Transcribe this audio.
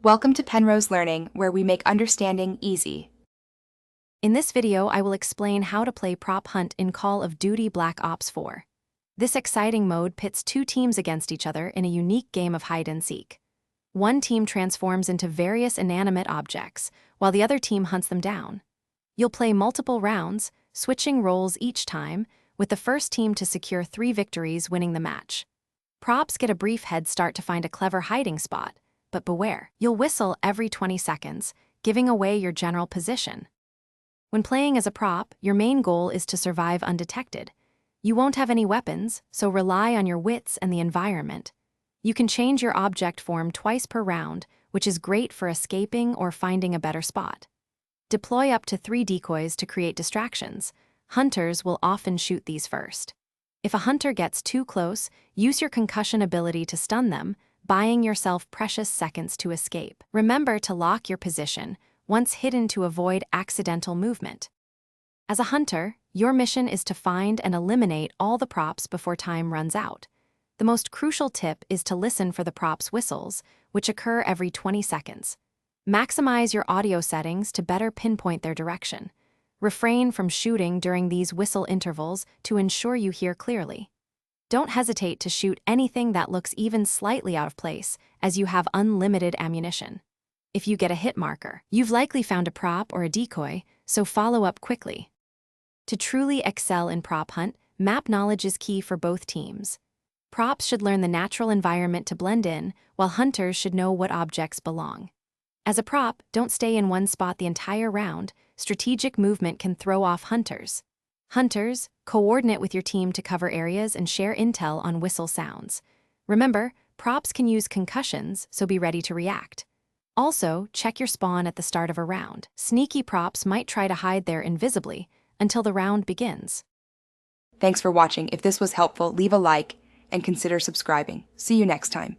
Welcome to Penrose Learning, where we make understanding easy. In this video, I will explain how to play Prop Hunt in Call of Duty Black Ops 4. This exciting mode pits two teams against each other in a unique game of hide-and-seek. One team transforms into various inanimate objects, while the other team hunts them down. You'll play multiple rounds, switching roles each time, with the first team to secure 3 victories winning the match. Props get a brief head start to find a clever hiding spot, but beware, you'll whistle every 20 seconds, giving away your general position. When playing as a prop, your main goal is to survive undetected. You won't have any weapons, so rely on your wits and the environment. You can change your object form twice per round, which is great for escaping or finding a better spot. Deploy up to 3 decoys to create distractions. Hunters will often shoot these first. If a hunter gets too close, use your concussion ability to stun them, buying yourself precious seconds to escape. Remember to lock your position once hidden to avoid accidental movement. As a hunter, your mission is to find and eliminate all the props before time runs out. The most crucial tip is to listen for the props' whistles, which occur every 20 seconds. Maximize your audio settings to better pinpoint their direction. Refrain from shooting during these whistle intervals to ensure you hear clearly. Don't hesitate to shoot anything that looks even slightly out of place, as you have unlimited ammunition. If you get a hit marker, you've likely found a prop or a decoy, so follow up quickly. To truly excel in prop hunt, map knowledge is key for both teams. Props should learn the natural environment to blend in, while hunters should know what objects belong. As a prop, don't stay in one spot the entire round. Strategic movement can throw off hunters. Hunters, coordinate with your team to cover areas and share intel on whistle sounds. Remember, props can use concussions, so be ready to react. Also, check your spawn at the start of a round. Sneaky props might try to hide there invisibly until the round begins. Thanks for watching. If this was helpful, leave a like and consider subscribing. See you next time.